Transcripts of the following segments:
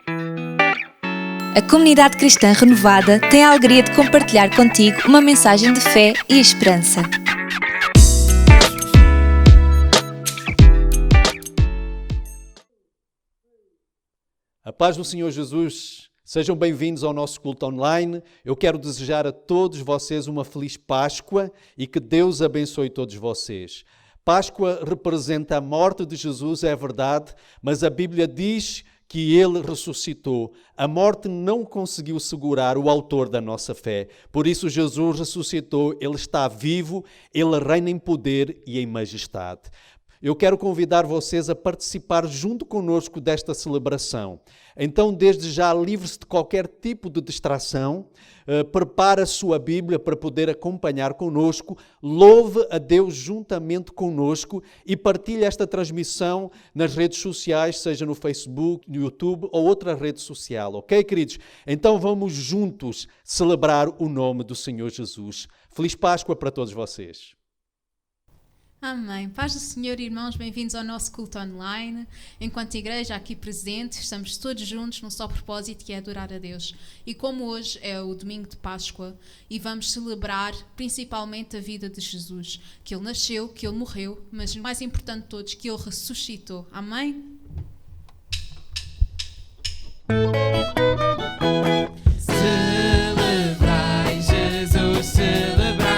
A comunidade cristã renovada tem a alegria de compartilhar contigo uma mensagem de fé e esperança. A paz do Senhor Jesus, sejam bem-vindos ao nosso culto online. Eu quero desejar a todos vocês uma feliz Páscoa e que Deus abençoe todos vocês. Páscoa representa a morte de Jesus, é verdade, mas a Bíblia diz que Ele ressuscitou. A morte não conseguiu segurar o autor da nossa fé. Por isso Jesus ressuscitou, Ele está vivo, Ele reina em poder e em majestade. Eu quero convidar vocês a participar junto conosco desta celebração. Então, desde já, livre-se de qualquer tipo de distração, prepare a sua Bíblia para poder acompanhar conosco, louve a Deus juntamente conosco e partilhe esta transmissão nas redes sociais, seja no Facebook, no YouTube ou outra rede social, ok, queridos? Então, vamos juntos celebrar o nome do Senhor Jesus. Feliz Páscoa para todos vocês. Amém. Paz do Senhor, irmãos, bem-vindos ao nosso culto online. Enquanto igreja aqui presente, estamos todos juntos num só propósito, que é adorar a Deus. E como hoje é o domingo de Páscoa e vamos celebrar principalmente a vida de Jesus, que Ele nasceu, que Ele morreu, mas o mais importante de todos, que Ele ressuscitou. Amém? Celebrai Jesus, celebrai.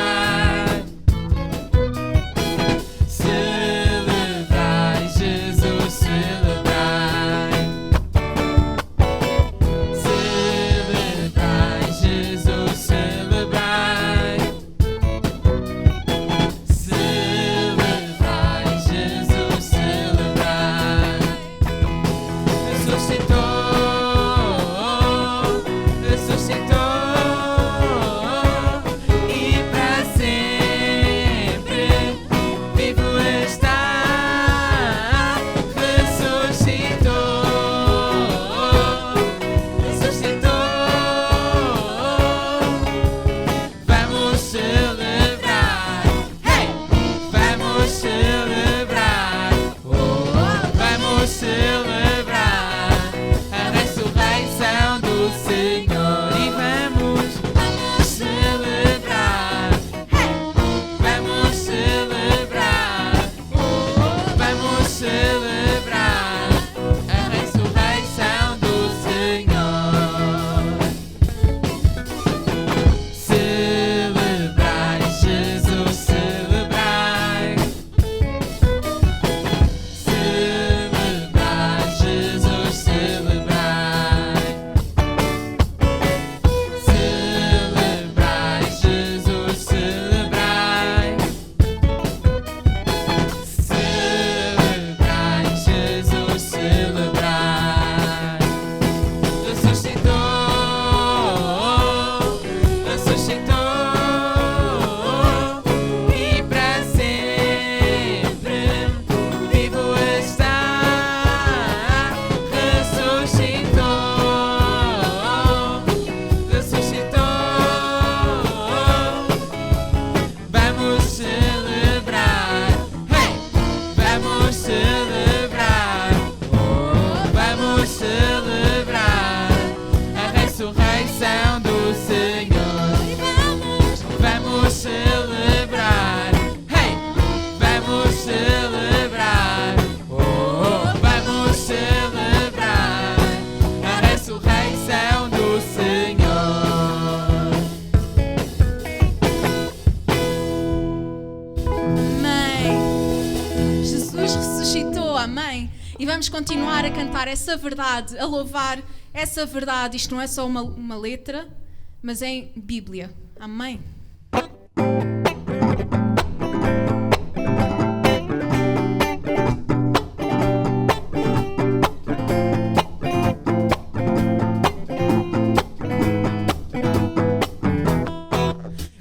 Vamos continuar a cantar essa verdade, a louvar essa verdade. Isto não é só uma letra, mas é em Bíblia. Amém?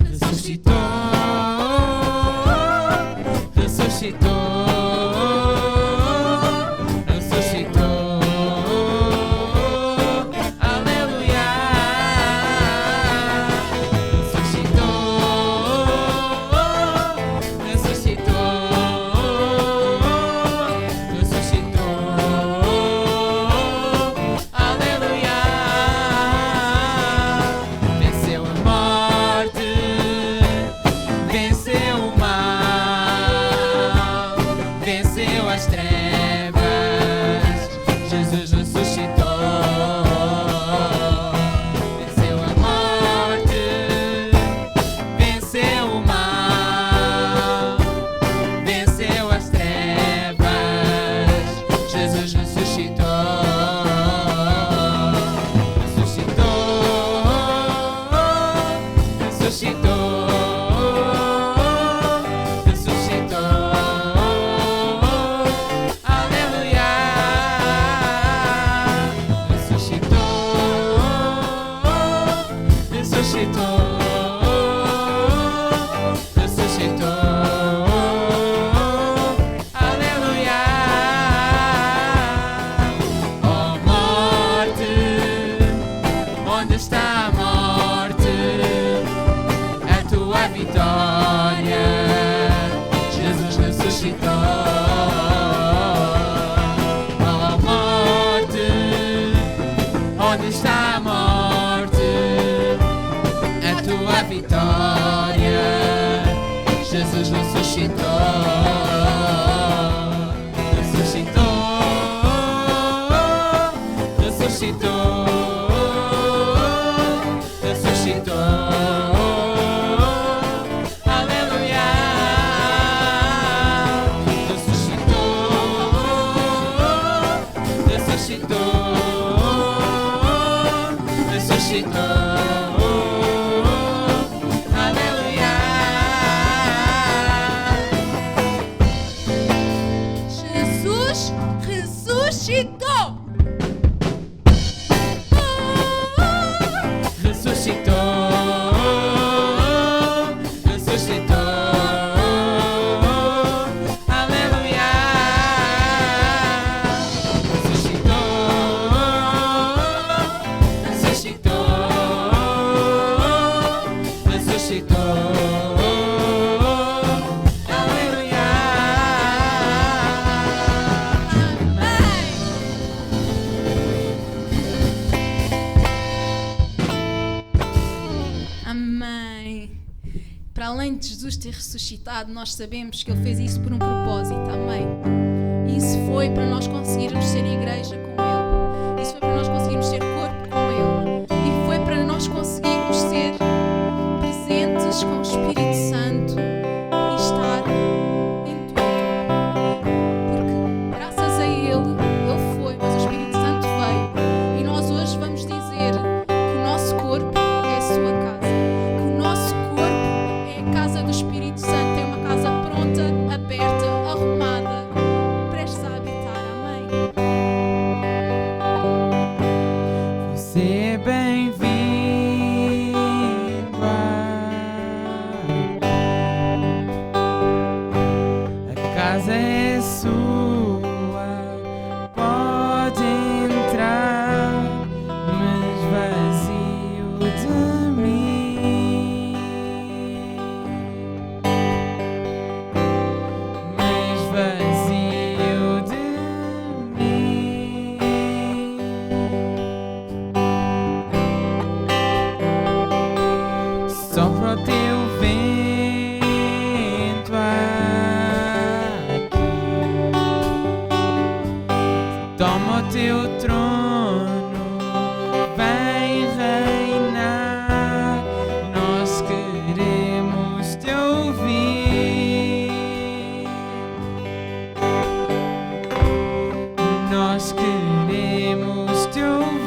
Ressuscitou. Onde está a morte? A tua vitória. Jesus ressuscitou. Ressuscitou. Aleluia. Ressuscitou. Aleluia. Jesus ressuscitou. Para além de Jesus ter ressuscitado, nós sabemos que Ele fez isso por um propósito, amém? E isso foi para nós conseguirmos ser igreja com Ele. Isso foi para nós conseguirmos ser corpo com Ele. E foi para nós conseguirmos ser presentes com o Espírito Santo e estar em tudo. Porque graças a Ele, Ele foi, mas o Espírito Santo veio. E nós hoje vamos dizer que o nosso corpo é a sua casa. Que o nosso corpo é a casa do Espírito Santo. É uma casa pronta, aberta, arrumada, prestes a habitar. Amém? Você é bem-vindo a casa é sua, pode entrar, mas vazio de mim, mas vazio de mim. Sopra o teu vento aqui, toma o teu trono, vem reinar. Nós queremos te ouvir, nós queremos te ouvir.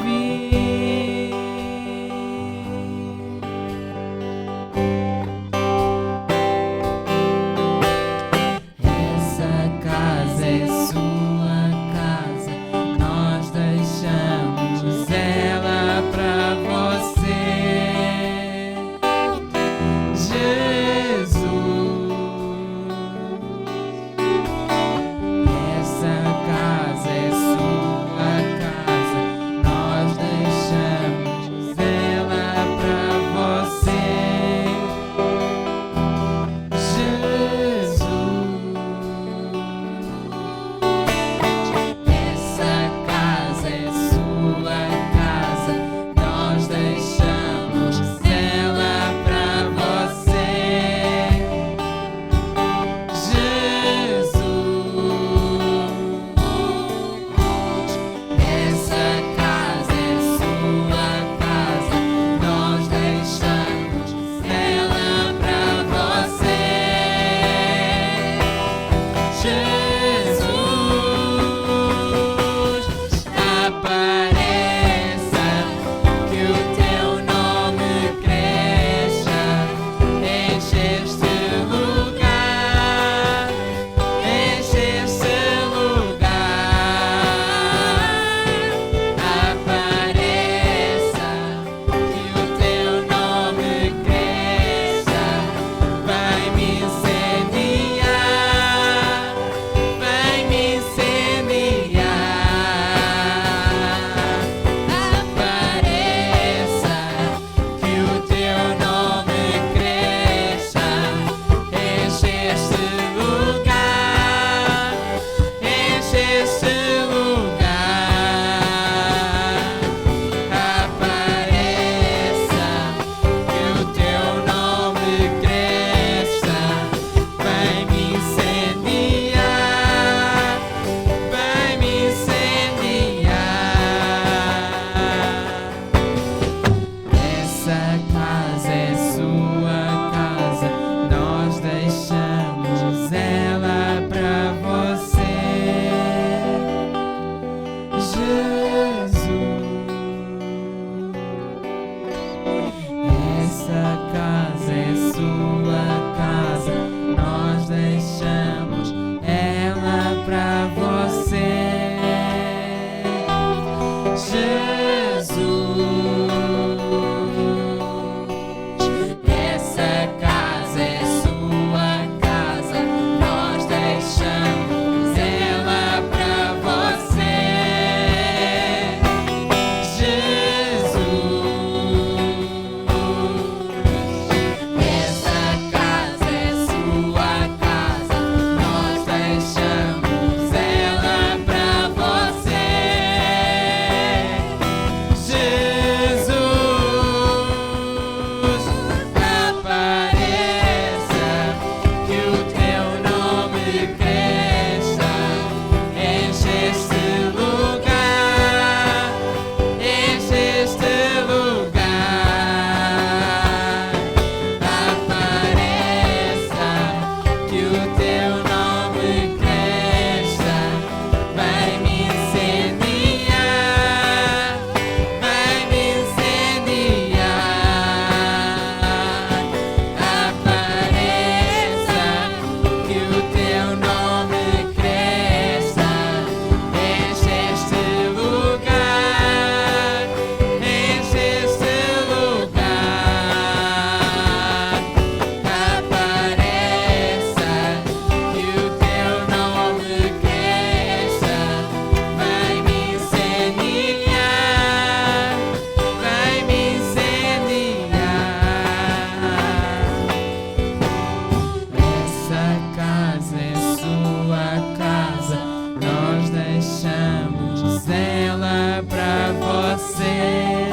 você.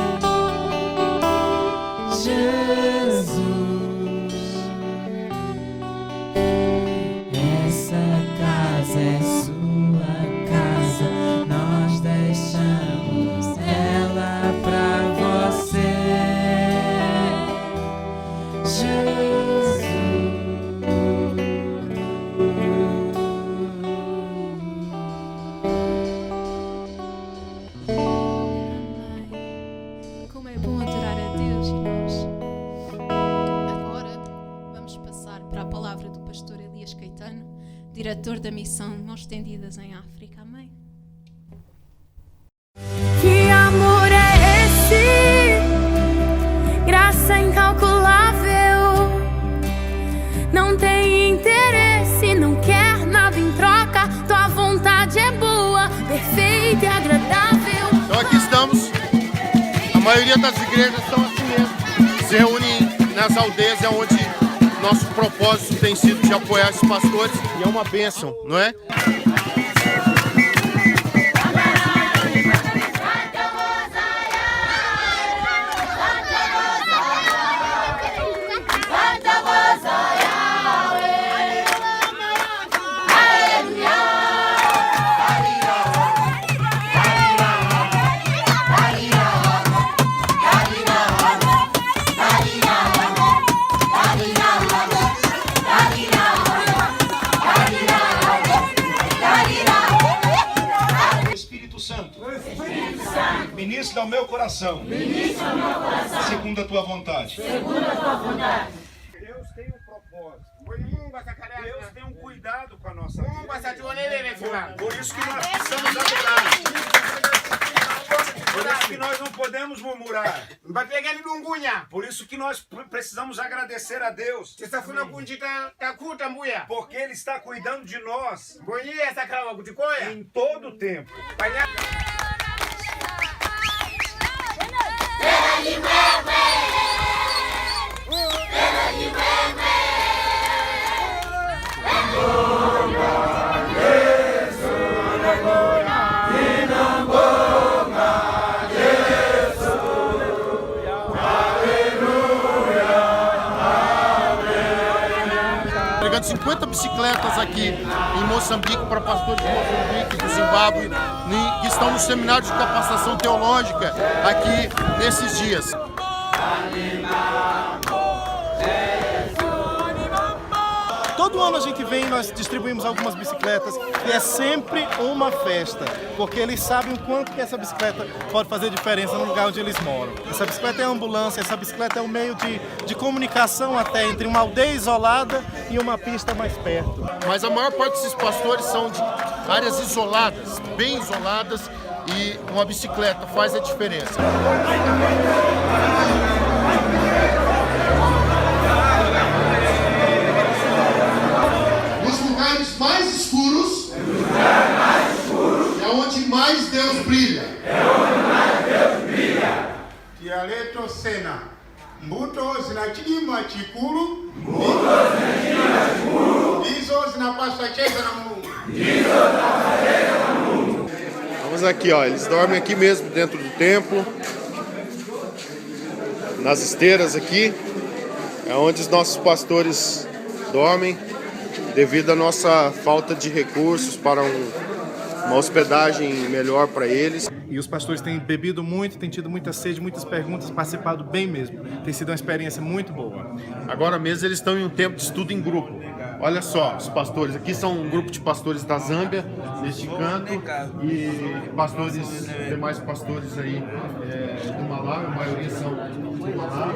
Jesus, essa casa é sua casa, nós deixamos ela pra você. Como é bom adorar a Deus, irmãos. Agora vamos passar para a palavra do pastor Elias Caetano, diretor da missão Mãos Estendidas em África. Amém. Que amor é esse? Graça incalculável. Não tem interesse, não quer nada em troca. Tua vontade é boa, perfeita e agradável. Então aqui estamos. A maioria das igrejas são assim mesmo. Se reúnem nas aldeias, é onde nosso propósito tem sido de apoiar esses pastores. E é uma bênção, não é? Ministra ao meu coração. Segundo a tua vontade. Deus tem um propósito. Deus tem um cuidado com a nossa vida. Por isso que nós precisamos adorar. Por isso que nós não podemos murmurar. Por isso que nós precisamos agradecer a Deus. Porque Ele está cuidando de nós em todo o tempo. Entregando 50 bicicletas aqui em Moçambique para pastores de Moçambique, do Zimbábue, que estão no seminário de capacitação teológica aqui nesses dias. Todo ano a gente vem e nós distribuímos algumas bicicletas e é sempre uma festa, porque eles sabem o quanto que essa bicicleta pode fazer diferença no lugar onde eles moram. Essa bicicleta é a ambulância, essa bicicleta é um meio de comunicação até entre uma aldeia isolada e uma pista mais perto. Mas a maior parte desses pastores são de áreas isoladas, bem isoladas, e uma bicicleta faz a diferença. Nos lugares mais escuros, é onde mais Deus brilha. Tialeto Sena. Mbuto zinachilima chikulu. Ndizo zinapaswa cheza na Mungu. Vamos aqui, ó, eles dormem aqui mesmo dentro do templo, nas esteiras aqui, é onde os nossos pastores dormem, devido à nossa falta de recursos para uma hospedagem melhor para eles. E os pastores têm bebido muito, têm tido muita sede, muitas perguntas, participado bem mesmo. Tem sido uma experiência muito boa. Agora mesmo eles estão em um tempo de estudo em grupo. Olha só, os pastores, aqui são um grupo de pastores da Zâmbia, neste canto, e demais pastores aí do Malawi, a maioria são do Malawi.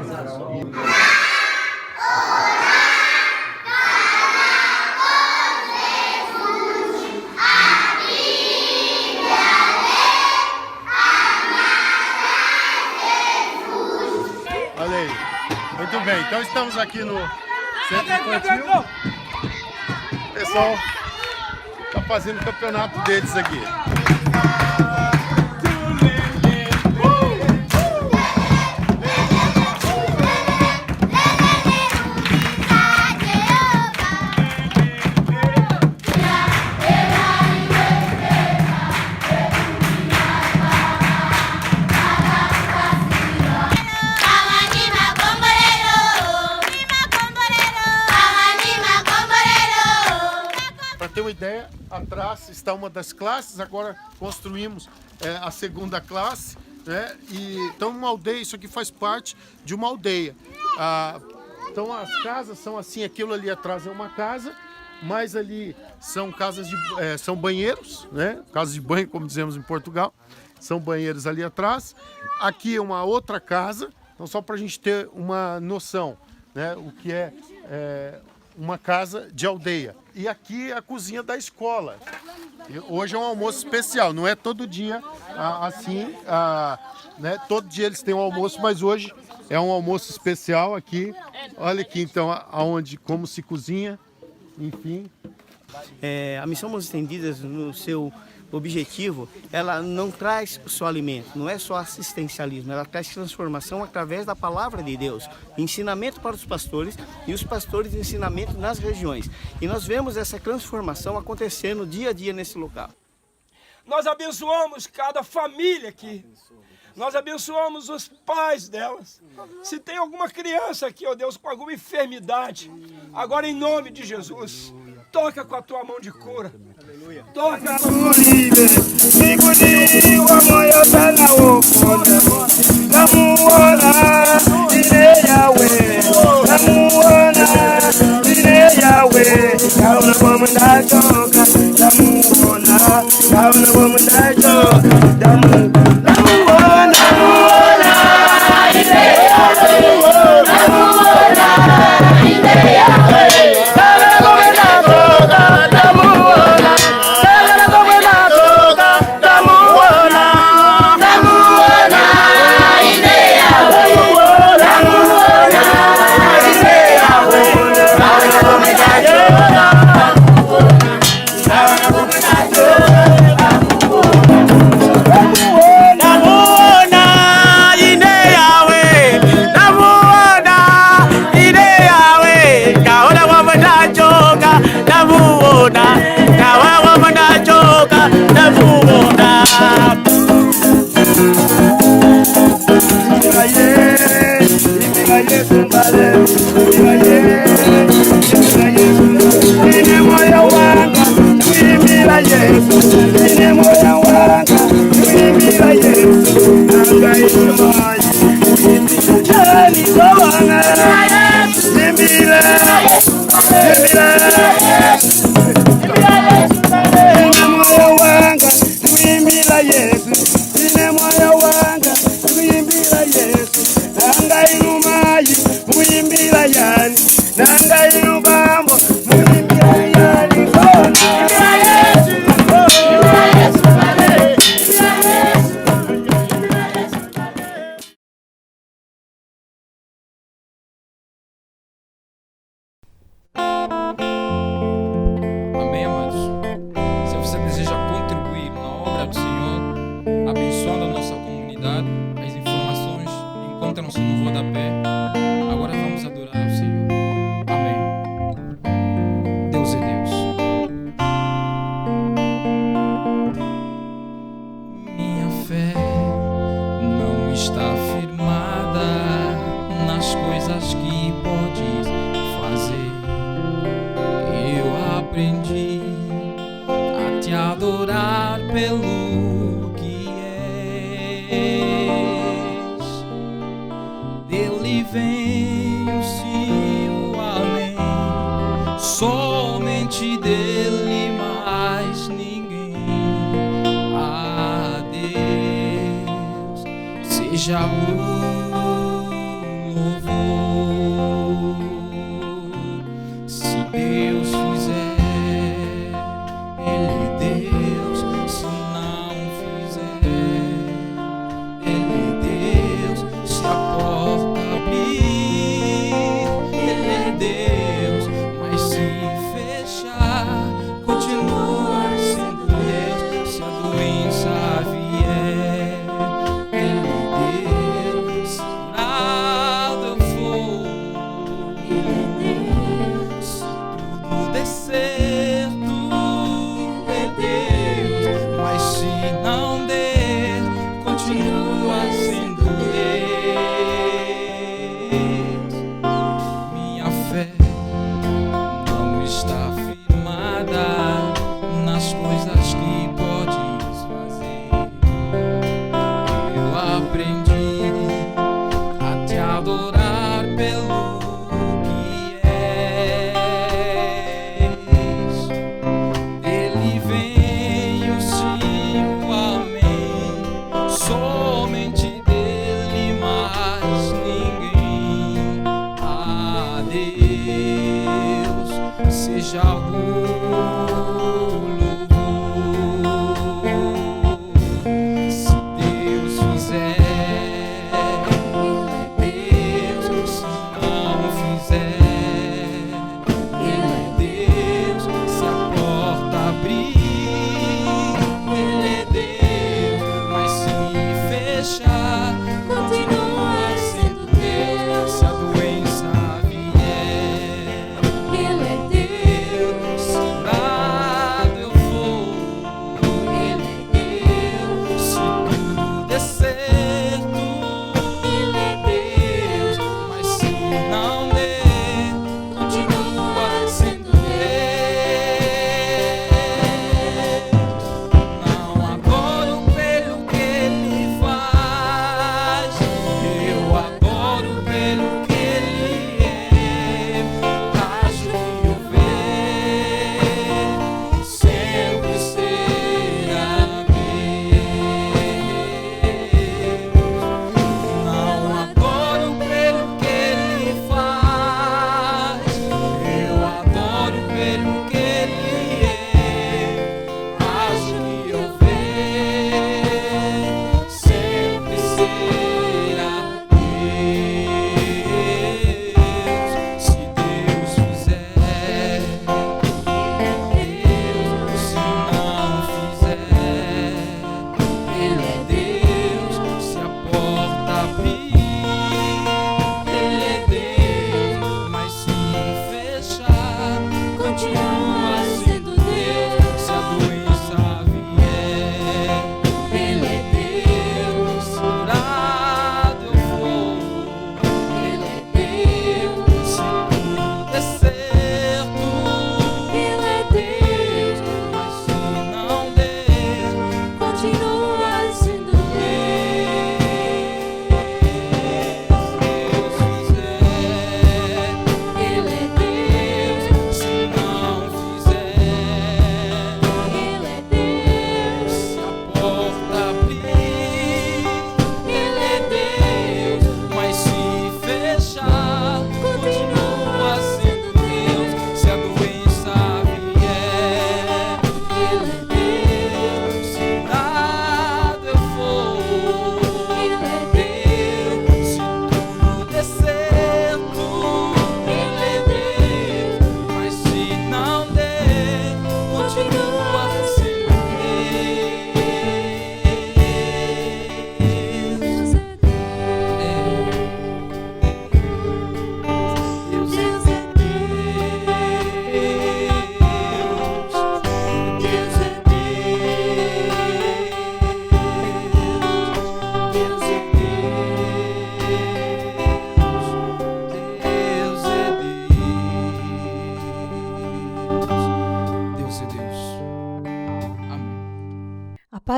Olha aí, muito bem, então estamos aqui no Centro Infantil. O pessoal está fazendo o campeonato deles aqui. uma ideia, atrás está uma das classes, agora construímos a segunda classe, né? Então uma aldeia, isso aqui faz parte de uma aldeia. Então as casas são assim, aquilo ali atrás é uma casa, mas ali são casas são banheiros, né? Casas de banho, como dizemos em Portugal, são banheiros ali atrás. Aqui é uma outra casa, então só para a gente ter uma noção, né? O que é uma casa de aldeia. E aqui é a cozinha da escola. Hoje é um almoço especial, não é todo dia assim, né? Todo dia eles têm um almoço, mas hoje é um almoço especial aqui. Olha aqui então como se cozinha, enfim. A Missão Mãos Estendidas, no seu objetivo, ela não traz só alimento, não é só assistencialismo, ela traz transformação através da palavra de Deus, ensinamento para os pastores e os pastores ensinamento nas regiões. E nós vemos essa transformação acontecendo dia a dia nesse local. Nós abençoamos cada família aqui. Nós abençoamos os pais delas. Se tem alguma criança aqui, ó Deus, com alguma enfermidade, agora em nome de Jesus, toca com a tua mão de cura. Toca. Amém, amados? Se você deseja contribuir na obra do Senhor, abençoando a nossa comunidade, as informações encontram-se no rodapé. Agora vamos adorar ao Senhor. Amém. Deus é Deus. Minha fé não está firmada nas coisas que podes fazer. Eu aprendi a te adorar pelo que és. Dele vem o sim, o além, somente dele, mais ninguém. A Deus seja o louvor. Se Deus fizer, Ele é Deus. Se não fizer, Ele é Deus. Se a porta abrir, Ele é Deus. Mas se fechar, continua sendo Deus. Se a doença vier, Ele é Deus. Se nada for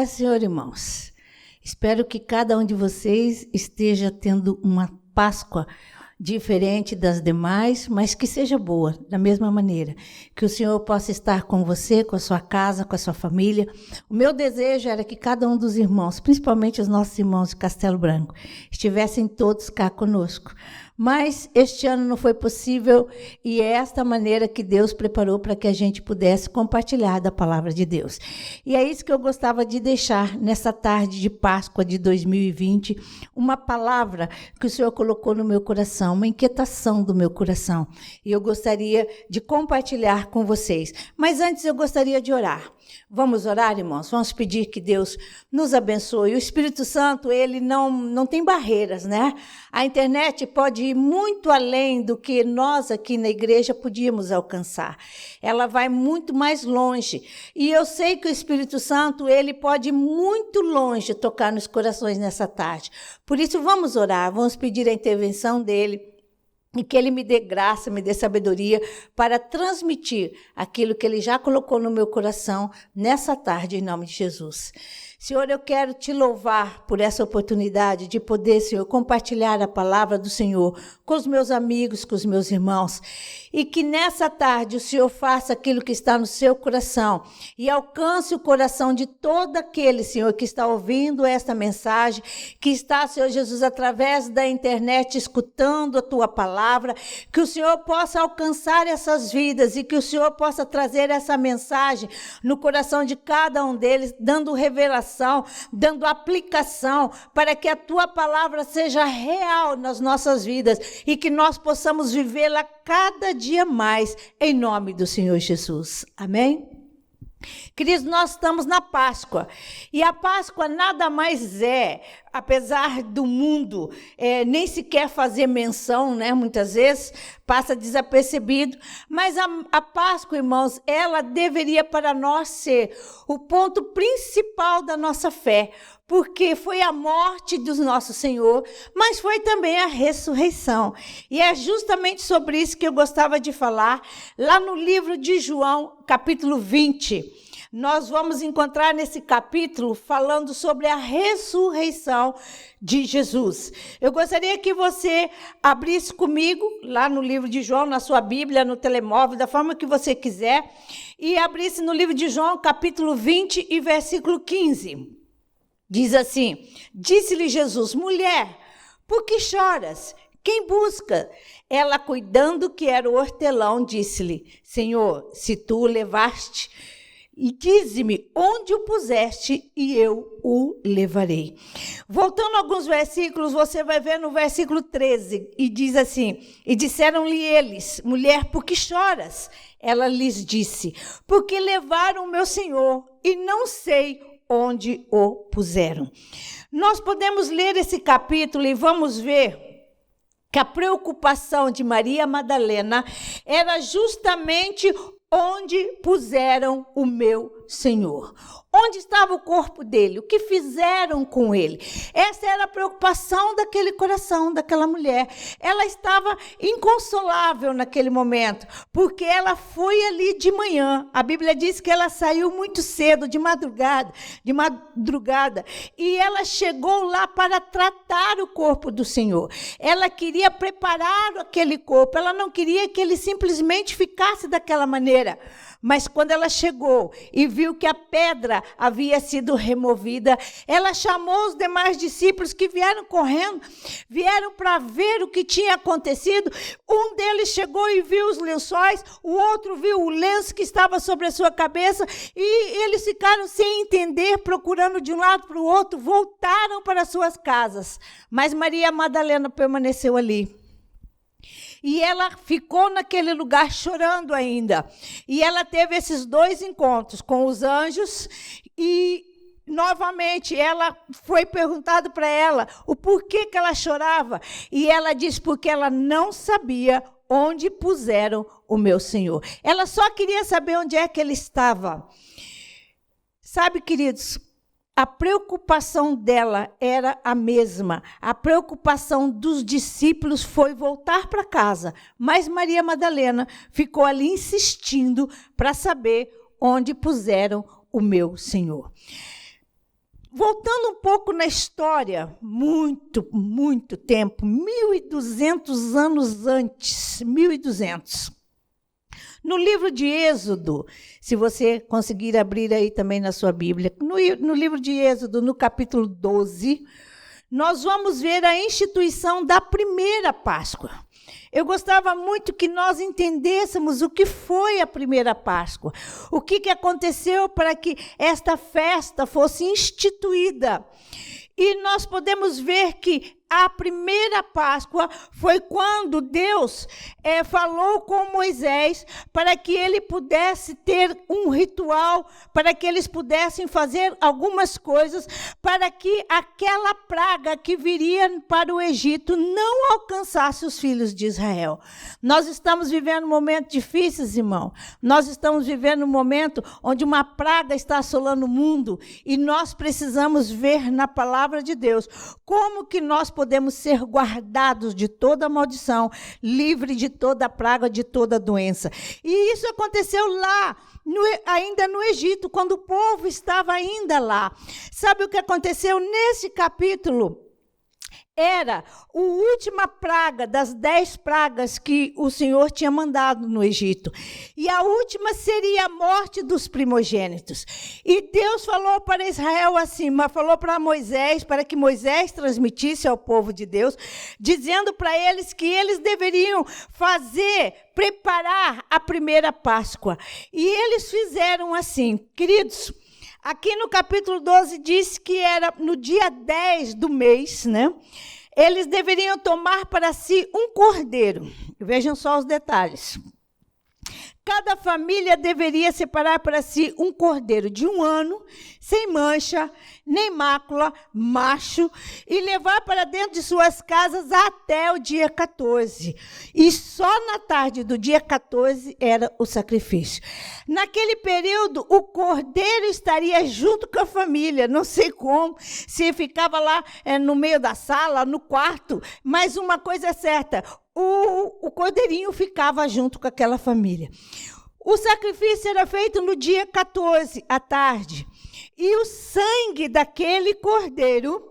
Paz, Senhor, irmãos. Espero que cada um de vocês esteja tendo uma Páscoa diferente das demais, mas que seja boa, da mesma maneira. Que o Senhor possa estar com você, com a sua casa, com a sua família. O meu desejo era que cada um dos irmãos, principalmente os nossos irmãos de Castelo Branco, estivessem todos cá conosco. Mas este ano não foi possível e é esta maneira que Deus preparou para que a gente pudesse compartilhar da palavra de Deus. E é isso que eu gostava de deixar nessa tarde de Páscoa de 2020, uma palavra que o Senhor colocou no meu coração, uma inquietação do meu coração. E eu gostaria de compartilhar com vocês. Mas antes eu gostaria de orar. Vamos orar, irmãos? Vamos pedir que Deus nos abençoe. O Espírito Santo, ele não tem barreiras, né? A internet pode ir muito além do que nós aqui na igreja podíamos alcançar. Ela vai muito mais longe. E eu sei que o Espírito Santo, ele pode ir muito longe tocar nos corações nessa tarde. Por isso, vamos orar, vamos pedir a intervenção dele. E que ele me dê graça, me dê sabedoria para transmitir aquilo que ele já colocou no meu coração nessa tarde, em nome de Jesus. Senhor, eu quero te louvar por essa oportunidade de poder, Senhor, compartilhar a palavra do Senhor com os meus amigos, com os meus irmãos. E que nessa tarde o Senhor faça aquilo que está no seu coração e alcance o coração de todo aquele, Senhor, que está ouvindo esta mensagem, que está, Senhor Jesus, através da internet escutando a tua palavra, que o Senhor possa alcançar essas vidas e que o Senhor possa trazer essa mensagem no coração de cada um deles, dando revelação, dando aplicação, para que a tua palavra seja real nas nossas vidas e que nós possamos vivê-la cada dia mais, em nome do Senhor Jesus. Amém? Queridos, nós estamos na Páscoa, e a Páscoa nada mais é, apesar do mundo nem sequer fazer menção, né, muitas vezes, passa desapercebido, mas a Páscoa, irmãos, ela deveria para nós ser o ponto principal da nossa fé, porque foi a morte do nosso Senhor, mas foi também a ressurreição. E é justamente sobre isso que eu gostava de falar, lá no livro de João, capítulo 20. Nós vamos encontrar nesse capítulo falando sobre a ressurreição de Jesus. Eu gostaria que você abrisse comigo, lá no livro de João, na sua Bíblia, no telemóvel, da forma que você quiser, e abrisse no livro de João, capítulo 20 e versículo 15. Diz assim: disse-lhe Jesus: mulher, por que choras? Quem busca? Ela, cuidando que era o hortelão, disse-lhe: Senhor, se tu o levaste, e dize-me onde o puseste, e eu o levarei. Voltando a alguns versículos, você vai ver no versículo 13, e diz assim: e disseram-lhe eles: mulher, por que choras? Ela lhes disse: porque levaram o meu Senhor, e não sei onde o puseram. Nós podemos ler esse capítulo e vamos ver que a preocupação de Maria Madalena era justamente onde puseram o meu Senhor. Onde estava o corpo dele? O que fizeram com ele? Essa era a preocupação daquele coração, daquela mulher. Ela estava inconsolável naquele momento, porque ela foi ali de manhã. A Bíblia diz que ela saiu muito cedo, de madrugada, e ela chegou lá para tratar o corpo do Senhor. Ela queria preparar aquele corpo, ela não queria que ele simplesmente ficasse daquela maneira. Mas quando ela chegou e viu que a pedra havia sido removida, ela chamou os demais discípulos que vieram correndo, vieram para ver o que tinha acontecido. Um deles chegou e viu os lençóis, o outro viu o lenço que estava sobre a sua cabeça, e eles ficaram sem entender, procurando de um lado para o outro, voltaram para suas casas. Mas Maria Madalena permaneceu ali. E ela ficou naquele lugar chorando ainda. E ela teve esses dois encontros com os anjos e, novamente, ela foi perguntado para ela o porquê que ela chorava. E ela disse: porque ela não sabia onde puseram o meu Senhor. Ela só queria saber onde é que ele estava. Sabe, queridos, a preocupação dela era a mesma. A preocupação dos discípulos foi voltar para casa, mas Maria Madalena ficou ali insistindo para saber onde puseram o meu Senhor. voltando um pouco na história, muito tempo, 1.200 anos antes, 1.200. No livro de Êxodo, se você conseguir abrir aí também na sua Bíblia, no livro de Êxodo, no capítulo 12, nós vamos ver a instituição da primeira Páscoa. Eu gostava muito que nós entendêssemos o que foi a primeira Páscoa, o que aconteceu para que esta festa fosse instituída. E nós podemos ver que a primeira Páscoa foi quando Deus falou com Moisés para que ele pudesse ter um ritual, para que eles pudessem fazer algumas coisas, para que aquela praga que viria para o Egito não alcançasse os filhos de Israel. Nós estamos vivendo momentos difíceis, irmão. Nós estamos vivendo um momento onde uma praga está assolando o mundo e nós precisamos ver na palavra de Deus como que nós podemos ser guardados de toda maldição, livre de toda praga, de toda doença. E isso aconteceu lá, ainda no Egito, quando o povo estava ainda lá. Sabe o que aconteceu nesse capítulo? Era a última praga das 10 pragas que o Senhor tinha mandado no Egito. E a última seria a morte dos primogênitos. E Deus falou para Israel assim, mas falou para Moisés, para que Moisés transmitisse ao povo de Deus, dizendo para eles que eles deveriam preparar a primeira Páscoa. E eles fizeram assim, queridos. Aqui no capítulo 12 diz que era no dia 10 do mês, né? Eles deveriam tomar para si um cordeiro. Vejam só os detalhes. Cada família deveria separar para si um cordeiro de 1 ano, sem mancha, nem mácula, macho, e levar para dentro de suas casas até o dia 14. E só na tarde do dia 14 era o sacrifício. Naquele período, o cordeiro estaria junto com a família, não sei como, se ficava lá no meio da sala, no quarto, mas uma coisa é certa, o cordeirinho ficava junto com aquela família. O sacrifício era feito no dia 14, à tarde. E o sangue daquele cordeiro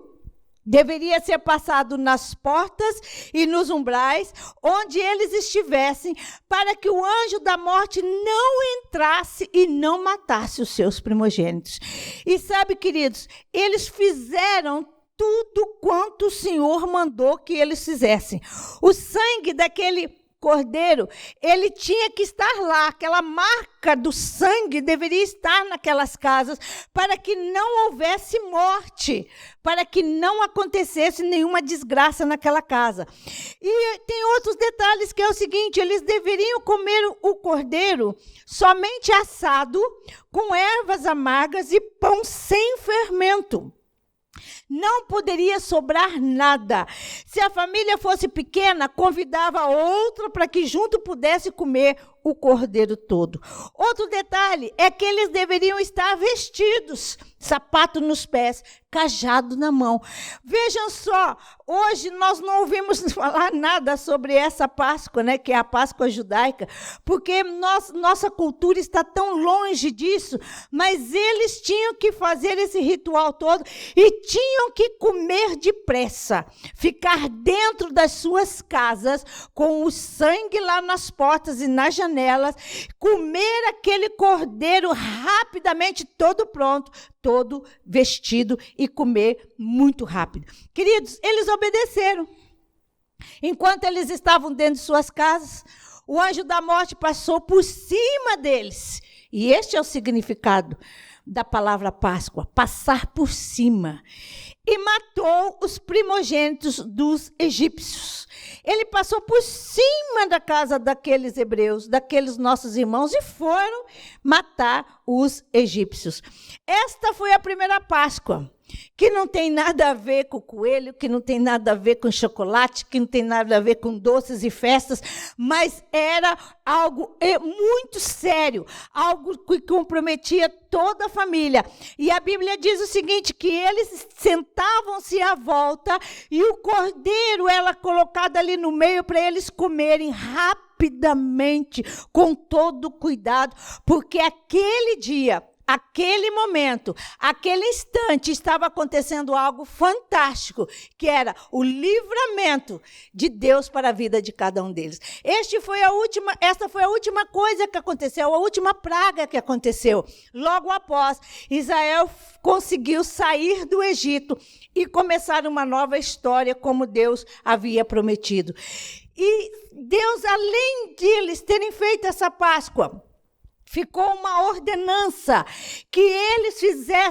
deveria ser passado nas portas e nos umbrais, onde eles estivessem, para que o anjo da morte não entrasse e não matasse os seus primogênitos. E sabe, queridos, eles fizeram tudo quanto o Senhor mandou que eles fizessem. O sangue daquele cordeiro, ele tinha que estar lá, aquela marca do sangue deveria estar naquelas casas, para que não houvesse morte, para que não acontecesse nenhuma desgraça naquela casa. E tem outros detalhes, que é o seguinte, eles deveriam comer o cordeiro somente assado, com ervas amargas e pão sem fermento. Não poderia sobrar nada. Se a família fosse pequena, convidava outra para que junto pudesse comer o cordeiro todo. Outro detalhe é que eles deveriam estar vestidos, sapato nos pés, cajado na mão. Vejam só, hoje nós não ouvimos falar nada sobre essa Páscoa, né, que é a Páscoa judaica, porque nossa cultura está tão longe disso, mas eles tinham que fazer esse ritual todo e tinham que comer depressa, ficar dentro das suas casas com o sangue lá nas portas e nas janelas, comer aquele cordeiro rapidamente, todo pronto, todo vestido, e comer muito rápido. Queridos, eles obedeceram. Enquanto eles estavam dentro de suas casas, o anjo da morte passou por cima deles. E este é o significado da palavra Páscoa, passar por cima. E matou os primogênitos dos egípcios. Ele passou por cima da casa daqueles hebreus, daqueles nossos irmãos, e foram matar os egípcios. Esta foi a primeira Páscoa, que não tem nada a ver com coelho, que não tem nada a ver com chocolate, que não tem nada a ver com doces e festas, mas era algo muito sério, algo que comprometia toda a família. E a Bíblia diz o seguinte, que eles sentavam-se à volta e o cordeiro era colocado ali no meio para eles comerem rapidamente, com todo cuidado, porque aquele dia aquele momento, aquele instante, estava acontecendo algo fantástico, que era o livramento de Deus para a vida de cada um deles. Esta foi a última coisa que aconteceu, a última praga que aconteceu. Logo após, Israel conseguiu sair do Egito e começar uma nova história, como Deus havia prometido. E Deus, além de eles terem feito essa Páscoa, ficou uma ordenança que eles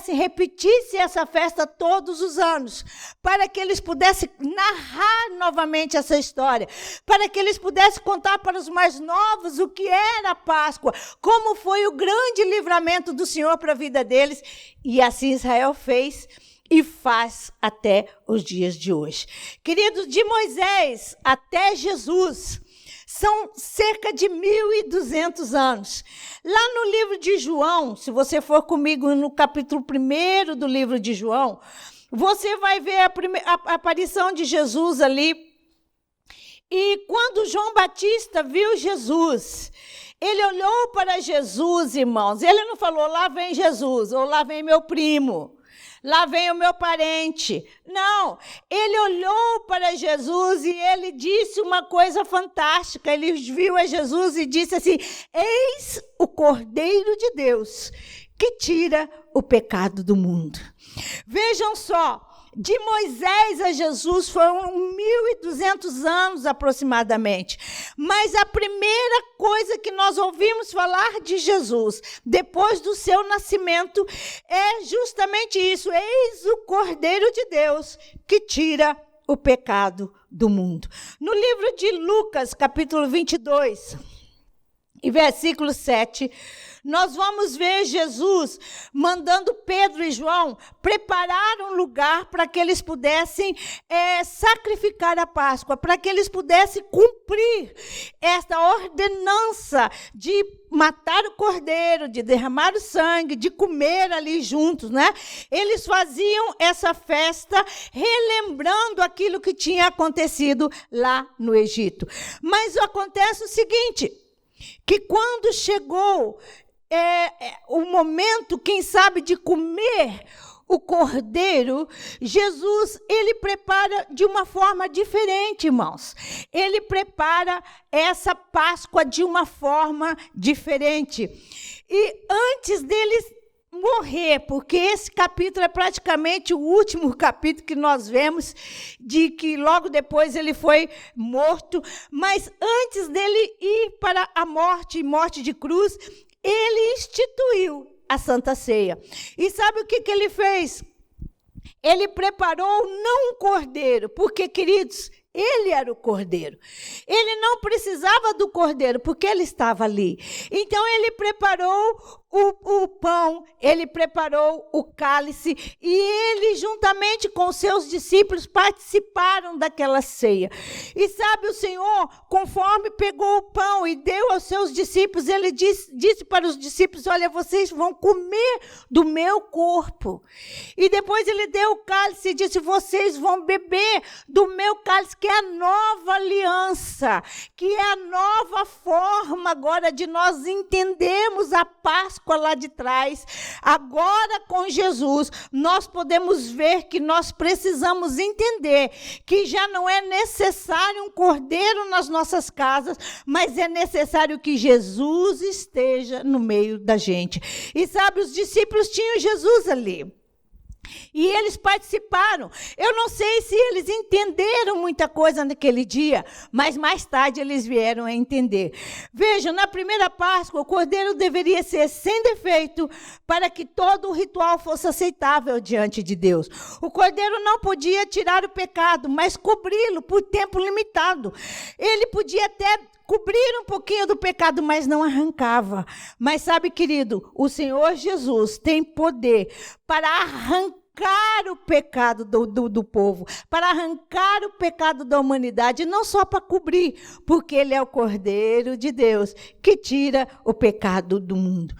repetissem essa festa todos os anos, para que eles pudessem narrar novamente essa história, para que eles pudessem contar para os mais novos o que era a Páscoa, como foi o grande livramento do Senhor para a vida deles. E assim Israel fez e faz até os dias de hoje. Queridos, de Moisés até Jesus, são cerca de 1.200 anos. Lá no livro de João, se você for comigo no capítulo 1 do livro de João, você vai ver a aparição de Jesus ali. E quando João Batista viu Jesus, ele olhou para Jesus, irmãos. Ele não falou, lá vem Jesus, ou lá vem meu primo, lá vem o meu parente. Não, ele olhou para Jesus e ele disse uma coisa fantástica. Ele viu a Jesus e disse assim: eis o Cordeiro de Deus que tira o pecado do mundo. Vejam só, de Moisés a Jesus foram 1.200 anos aproximadamente. Mas a primeira coisa que nós ouvimos falar de Jesus, depois do seu nascimento, é justamente isso: eis o Cordeiro de Deus que tira o pecado do mundo. No livro de Lucas, capítulo 22, e versículo 7, nós vamos ver Jesus mandando Pedro e João preparar um lugar para que eles pudessem sacrificar a Páscoa, para que eles pudessem cumprir esta ordenança de matar o cordeiro, de derramar o sangue, de comer ali juntos, né? Eles faziam essa festa relembrando aquilo que tinha acontecido lá no Egito. Mas acontece o seguinte, que quando chegou o momento, quem sabe, de comer o cordeiro, Jesus, ele prepara de uma forma diferente, irmãos. Ele prepara essa Páscoa de uma forma diferente. E antes deles morrer, porque esse capítulo é praticamente o último capítulo que nós vemos, de que logo depois ele foi morto, mas antes dele ir para a morte de cruz, ele instituiu a Santa Ceia. E sabe o que ele fez? Ele preparou não um cordeiro, porque, queridos, ele era o cordeiro. Ele não precisava do cordeiro, porque ele estava ali. Então, ele preparou o pão, ele preparou o cálice, e ele, juntamente com seus discípulos, participaram daquela ceia. E sabe, o Senhor, conforme pegou o pão e deu aos seus discípulos, ele disse para os discípulos: olha, vocês vão comer do meu corpo. E depois ele deu o cálice e disse: vocês vão beber do meu cálice, que é a nova aliança, que é a nova forma agora de nós entendermos a Páscoa lá de trás. Agora, com Jesus, nós podemos ver que nós precisamos entender que já não é necessário um cordeiro nas nossas casas, mas é necessário que Jesus esteja no meio da gente. E sabe, os discípulos tinham Jesus ali. E eles participaram. Eu não sei se eles entenderam muita coisa naquele dia, mas mais tarde eles vieram a entender. Vejam, na primeira Páscoa, o cordeiro deveria ser sem defeito para que todo o ritual fosse aceitável diante de Deus. O cordeiro não podia tirar o pecado, mas cobri-lo por tempo limitado. Ele podia até cobrir um pouquinho do pecado, mas não arrancava. Mas sabe, querido, o Senhor Jesus tem poder para arrancar o pecado do povo, para arrancar o pecado da humanidade, não só para cobrir, porque ele é o Cordeiro de Deus que tira o pecado do mundo.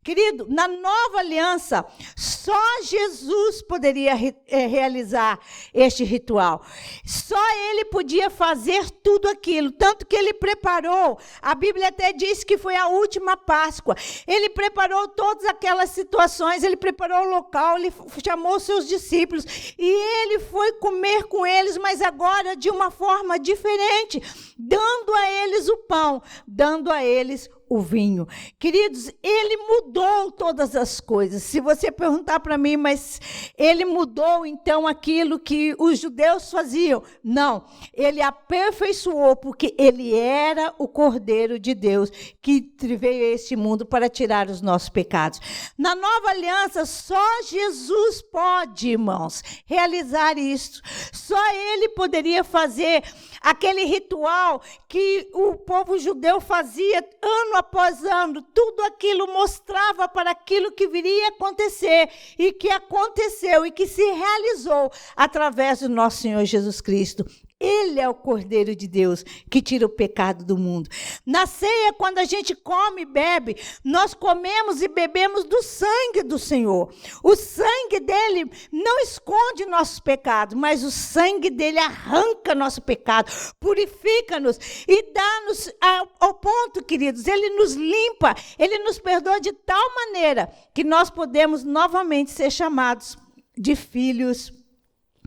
Querido, na nova aliança, só Jesus poderia realizar este ritual. Só ele podia fazer tudo aquilo, tanto que ele preparou, a Bíblia até diz que foi a última Páscoa. Ele preparou todas aquelas situações, ele preparou o local, ele chamou seus discípulos e ele foi comer com eles, mas agora de uma forma diferente, dando a eles o pão, dando a eles o vinho. Queridos, ele mudou todas as coisas. Se você perguntar para mim, mas ele mudou então aquilo que os judeus faziam? Não, ele aperfeiçoou, porque ele era o Cordeiro de Deus que veio a este mundo para tirar os nossos pecados. Na nova aliança, só Jesus pode, irmãos, realizar isso. Só ele poderia fazer aquele ritual que o povo judeu fazia ano após ano. Tudo aquilo mostrava para aquilo que viria a acontecer e que aconteceu e que se realizou através do nosso Senhor Jesus Cristo. Ele é o Cordeiro de Deus que tira o pecado do mundo. Na ceia, quando a gente come e bebe, nós comemos e bebemos do sangue do Senhor. O sangue dele não esconde nossos pecados, mas o sangue dele arranca nosso pecado, purifica-nos e dá-nos ao ponto, queridos, ele nos limpa, ele nos perdoa de tal maneira que nós podemos novamente ser chamados de filhos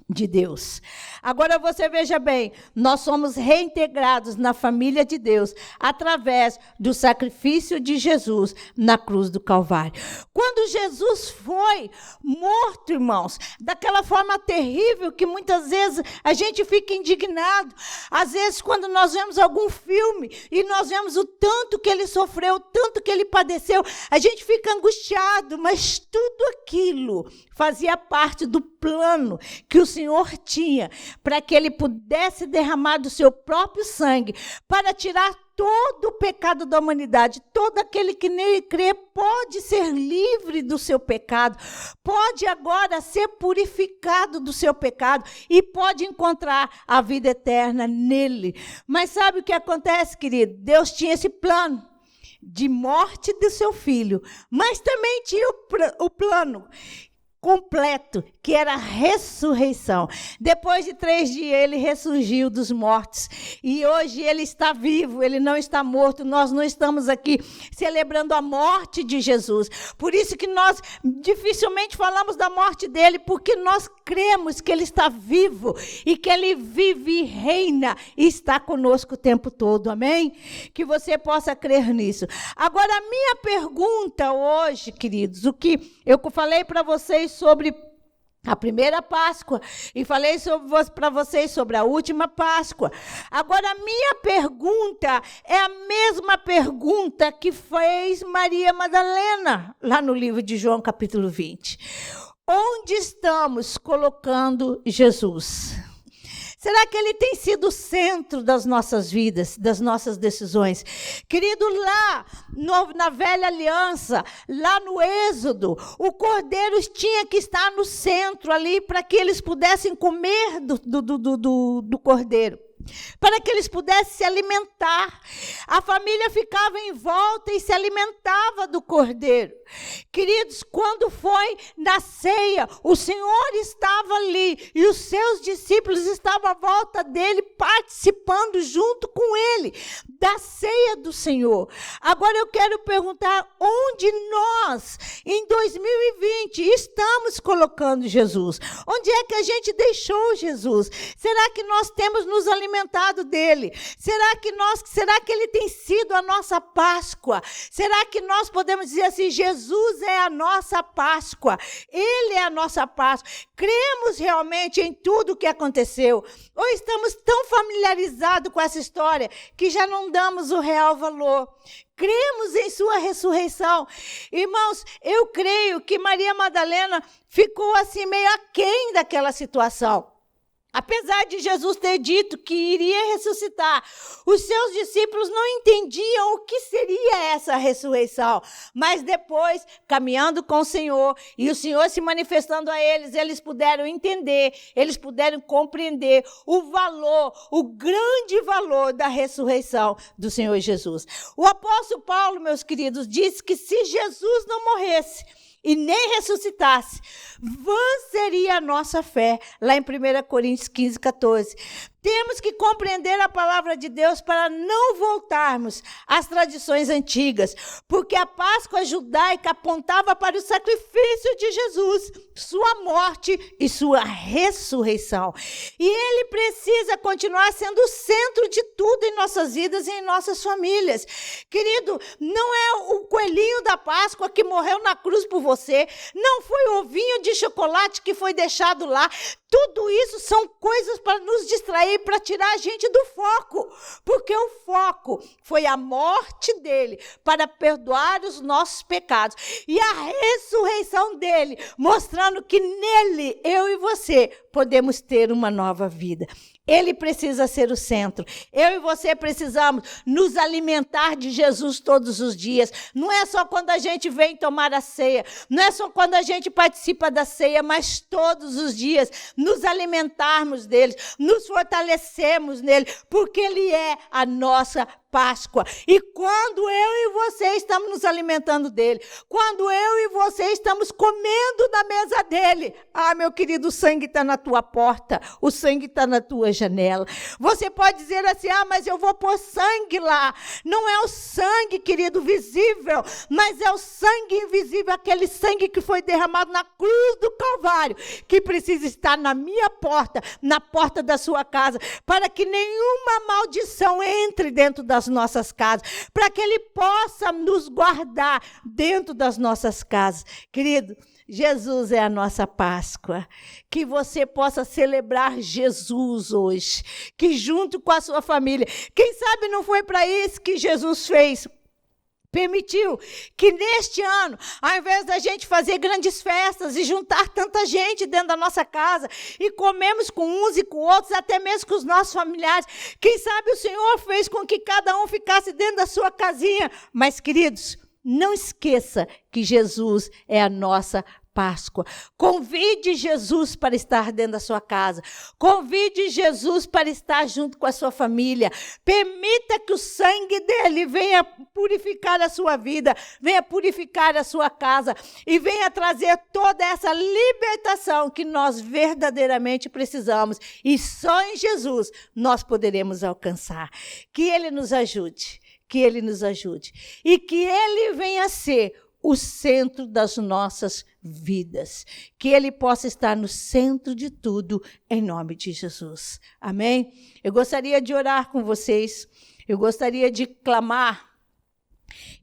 de Deus. Agora você veja bem, nós somos reintegrados na família de Deus através do sacrifício de Jesus na cruz do Calvário. Quando Jesus foi morto, irmãos, daquela forma terrível que muitas vezes a gente fica indignado, às vezes quando nós vemos algum filme e nós vemos o tanto que ele sofreu, o tanto que ele padeceu, a gente fica angustiado, mas tudo aquilo fazia parte do plano que o Senhor tinha para que ele pudesse derramar do seu próprio sangue para tirar todo o pecado da humanidade. Todo aquele que nele crê pode ser livre do seu pecado, pode agora ser purificado do seu pecado e pode encontrar a vida eterna nele. Mas sabe o que acontece, querido? Deus tinha esse plano de morte do seu filho, mas também tinha o plano completo, que era a ressurreição. Depois de 3 dias, ele ressurgiu dos mortos. E hoje ele está vivo, ele não está morto. Nós não estamos aqui celebrando a morte de Jesus. Por isso que nós dificilmente falamos da morte dele, porque nós cremos que ele está vivo e que ele vive e reina e está conosco o tempo todo. Amém? Que você possa crer nisso. Agora, a minha pergunta hoje, queridos, o que eu falei para vocês sobre a primeira Páscoa e falei para vocês sobre a última Páscoa. Agora, a minha pergunta é a mesma pergunta que fez Maria Madalena, lá no livro de João, capítulo 20. Onde estamos colocando Jesus? Será que ele tem sido o centro das nossas vidas, das nossas decisões? Querido, lá na velha aliança, lá no Êxodo, o cordeiro tinha que estar no centro ali para que eles pudessem comer do cordeiro, para que eles pudessem se alimentar. A família ficava em volta e se alimentava do cordeiro. Queridos, quando foi na ceia, o Senhor estava ali e os seus discípulos estavam à volta dele, participando junto com ele da ceia do Senhor. Agora eu quero perguntar, onde nós, em 2020, estamos colocando Jesus? Onde é que a gente deixou Jesus? Será que nós temos nos alimentado dele? Será que ele tem sido a nossa Páscoa? Será que nós podemos dizer assim, Jesus é a nossa Páscoa, ele é a nossa Páscoa? Cremos realmente em tudo o que aconteceu? Ou estamos tão familiarizados com essa história que já não damos o real valor? Cremos em sua ressurreição. Irmãos, eu creio que Maria Madalena ficou assim meio aquém daquela situação. Apesar de Jesus ter dito que iria ressuscitar, os seus discípulos não entendiam o que seria essa ressurreição. Mas depois, caminhando com o Senhor, e o Senhor se manifestando a eles, eles puderam entender, eles puderam compreender o valor, o grande valor da ressurreição do Senhor Jesus. O apóstolo Paulo, meus queridos, disse que se Jesus não morresse e nem ressuscitasse, vã seria a nossa fé, lá em 1 Coríntios 15, 14. Temos que compreender a palavra de Deus para não voltarmos às tradições antigas, porque a Páscoa judaica apontava para o sacrifício de Jesus, sua morte e sua ressurreição. E ele precisa continuar sendo o centro de tudo em nossas vidas e em nossas famílias. Querido, não é o coelhinho da Páscoa que morreu na cruz por você, não foi o ovinho de chocolate que foi deixado lá. Tudo isso são coisas para nos distrair, para tirar a gente do foco, porque o foco foi a morte dele para perdoar os nossos pecados e a ressurreição dele, mostrando que nele, eu e você, podemos ter uma nova vida. Ele precisa ser o centro. Eu e você precisamos nos alimentar de Jesus todos os dias. Não é só quando a gente vem tomar a ceia, não é só quando a gente participa da ceia, mas todos os dias nos alimentarmos dele, nos fortalecemos nele, porque ele é a nossa Páscoa. E quando eu e você estamos nos alimentando dele, quando eu e você estamos comendo da mesa dele, meu querido, o sangue está na tua porta, o sangue está na tua janela. Você pode dizer assim, mas eu vou pôr sangue lá. Não é o sangue, querido, visível, mas é o sangue invisível, aquele sangue que foi derramado na cruz do Calvário, que precisa estar na minha porta, na porta da sua casa, para que nenhuma maldição entre dentro das nossas casas, para que ele possa nos guardar dentro das nossas casas. Querido, Jesus é a nossa Páscoa. Que você possa celebrar Jesus hoje, que junto com a sua família, quem sabe não foi para isso que Jesus fez, permitiu que neste ano, ao invés da gente fazer grandes festas e juntar tanta gente dentro da nossa casa e comermos com uns e com outros, até mesmo com os nossos familiares, quem sabe o Senhor fez com que cada um ficasse dentro da sua casinha. Mas, queridos, não esqueça que Jesus é a nossa Páscoa. Convide Jesus para estar dentro da sua casa. Convide Jesus para estar junto com a sua família. Permita que o sangue dele venha purificar a sua vida, venha purificar a sua casa e venha trazer toda essa libertação que nós verdadeiramente precisamos. E só em Jesus nós poderemos alcançar. Que ele nos ajude. Que ele nos ajude. E que ele venha ser o centro das nossas vidas. Que ele possa estar no centro de tudo, em nome de Jesus. Amém? Eu gostaria de orar com vocês. Eu gostaria de clamar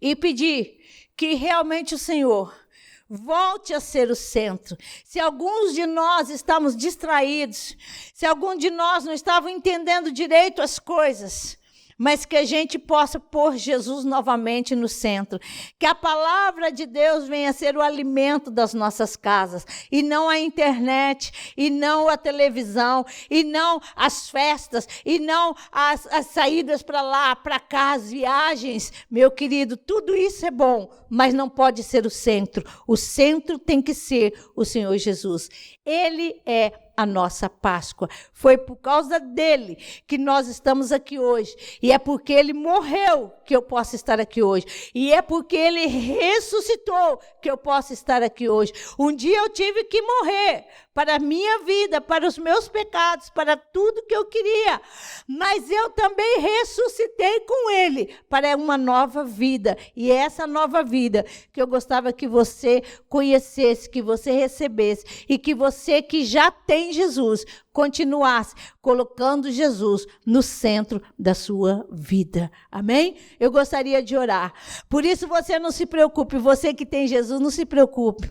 e pedir que realmente o Senhor volte a ser o centro. Se alguns de nós estamos distraídos, se algum de nós não estavam entendendo direito as coisas, mas que a gente possa pôr Jesus novamente no centro. Que a palavra de Deus venha ser o alimento das nossas casas, e não a internet, e não a televisão, e não as festas, e não as saídas para lá, para cá, as viagens. Meu querido, tudo isso é bom, mas não pode ser o centro. O centro tem que ser o Senhor Jesus. Ele é a nossa Páscoa. Foi por causa dele que nós estamos aqui hoje. E é porque ele morreu que eu posso estar aqui hoje. E é porque ele ressuscitou que eu posso estar aqui hoje. Um dia eu tive que morrer para a minha vida, para os meus pecados, para tudo que eu queria. Mas eu também ressuscitei com ele para uma nova vida. E é essa nova vida que eu gostava que você conhecesse, que você recebesse, e que você que já tem Jesus continuasse colocando Jesus no centro da sua vida. Amém? Eu gostaria de orar. Por isso você não se preocupe, você que tem Jesus, não se preocupe.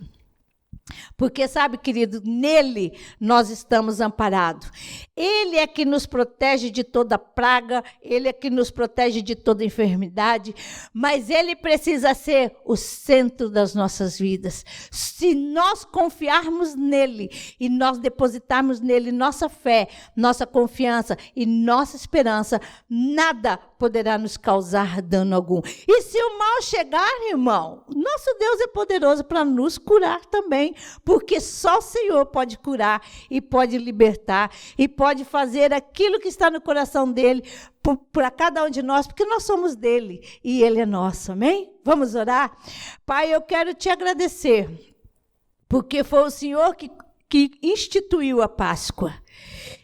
Porque, sabe, querido, nele nós estamos amparados. Ele é que nos protege de toda praga, ele é que nos protege de toda enfermidade, mas ele precisa ser o centro das nossas vidas. Se nós confiarmos nele e nós depositarmos nele nossa fé, nossa confiança e nossa esperança, nada poderá nos causar dano algum. E se o mal chegar, irmão, nosso Deus é poderoso para nos curar também, porque só o Senhor pode curar e pode libertar e pode fazer aquilo que está no coração dele para cada um de nós, porque nós somos dele e ele é nosso, amém? Vamos orar? Pai, eu quero te agradecer, porque foi o Senhor que instituiu a Páscoa.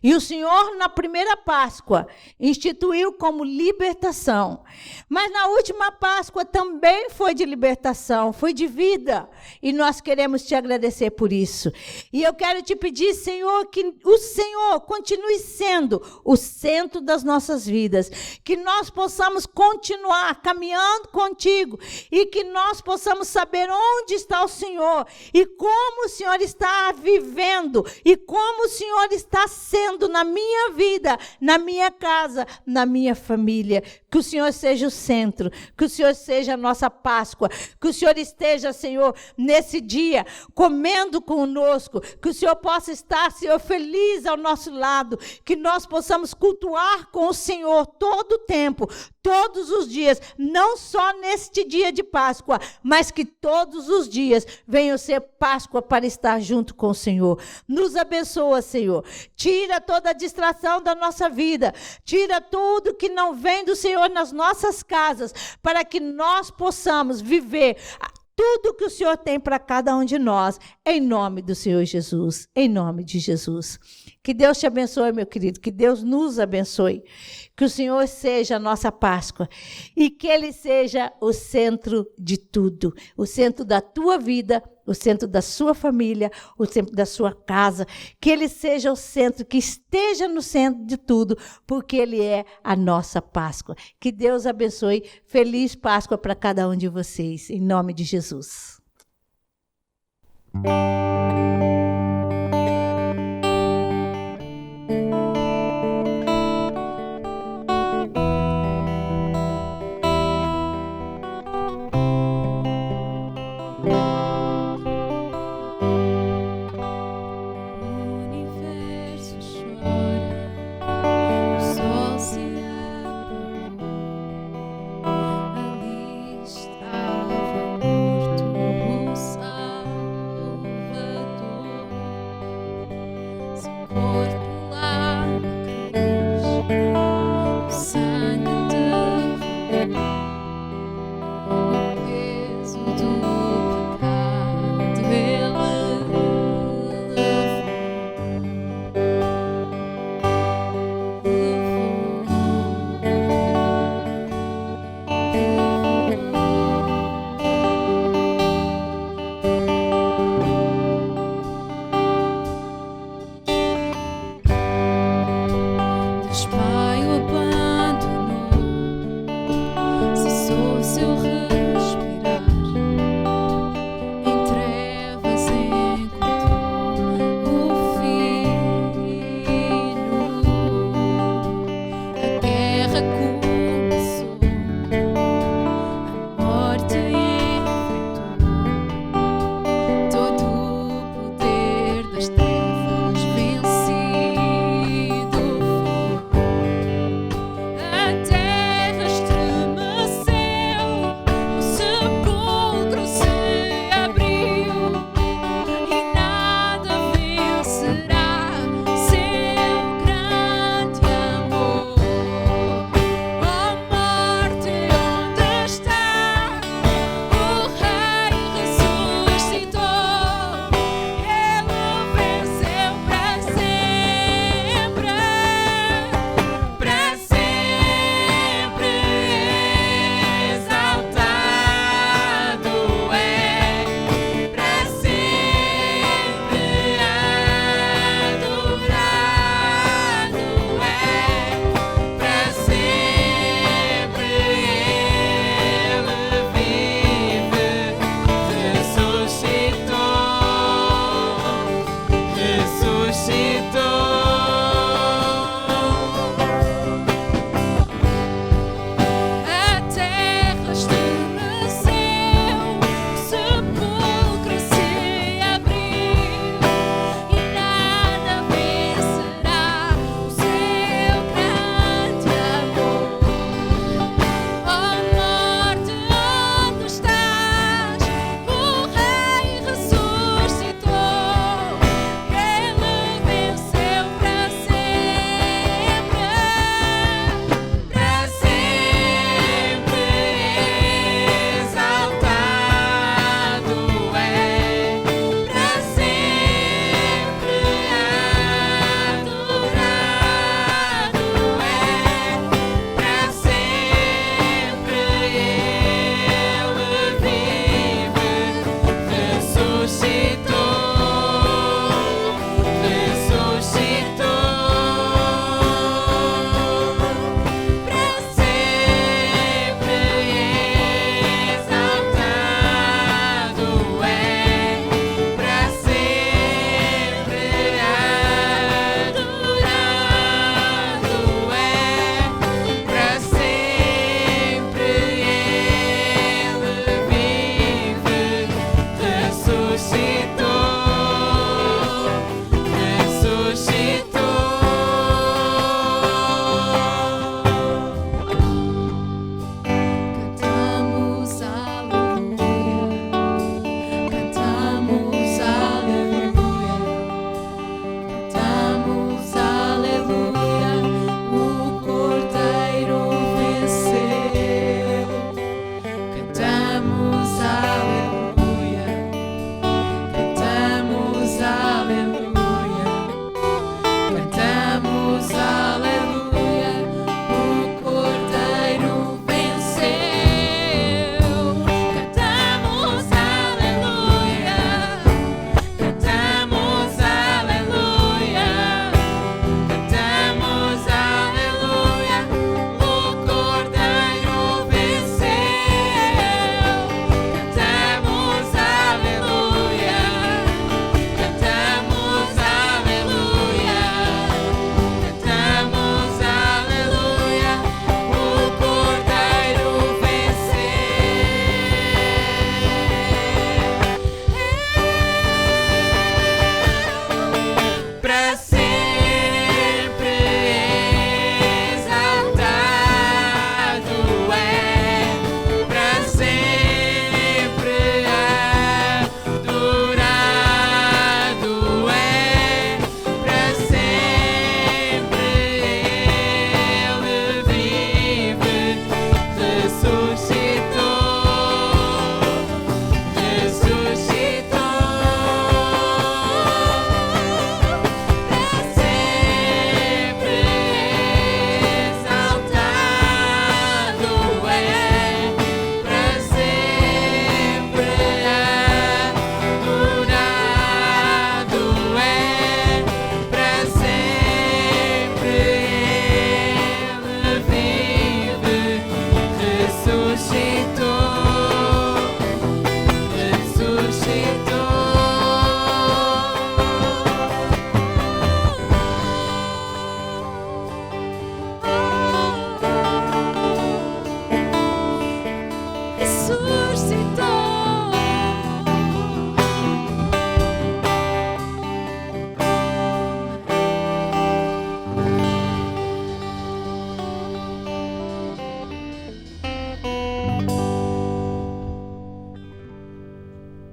E o Senhor, na primeira Páscoa, instituiu como libertação. Mas na última Páscoa também foi de libertação, foi de vida. E nós queremos te agradecer por isso. E eu quero te pedir, Senhor, que o Senhor continue sendo o centro das nossas vidas. Que nós possamos continuar caminhando contigo. E que nós possamos saber onde está o Senhor. E como o Senhor está vivendo. E como o Senhor está sendo na minha vida, na minha casa, na minha família. Que o Senhor seja o centro, que o Senhor seja a nossa Páscoa, que o Senhor esteja, Senhor, nesse dia, comendo conosco, que o Senhor possa estar, Senhor, feliz ao nosso lado, que nós possamos cultuar com o Senhor todo o tempo, todos os dias, não só neste dia de Páscoa, mas que todos os dias venham ser Páscoa para estar junto com o Senhor. Nos abençoa, Senhor. Tira toda a distração da nossa vida. Tira tudo que não vem do Senhor nas nossas casas, para que nós possamos viver tudo que o Senhor tem para cada um de nós, em nome do Senhor Jesus, em nome de Jesus. Que Deus te abençoe, meu querido, que Deus nos abençoe, que o Senhor seja a nossa Páscoa e que Ele seja o centro de tudo, o centro da tua vida, o centro da sua família, o centro da sua casa, que Ele seja o centro, que esteja no centro de tudo, porque Ele é a nossa Páscoa. Que Deus abençoe, feliz Páscoa para cada um de vocês, em nome de Jesus. Pai o abandonou, cessou seu reino.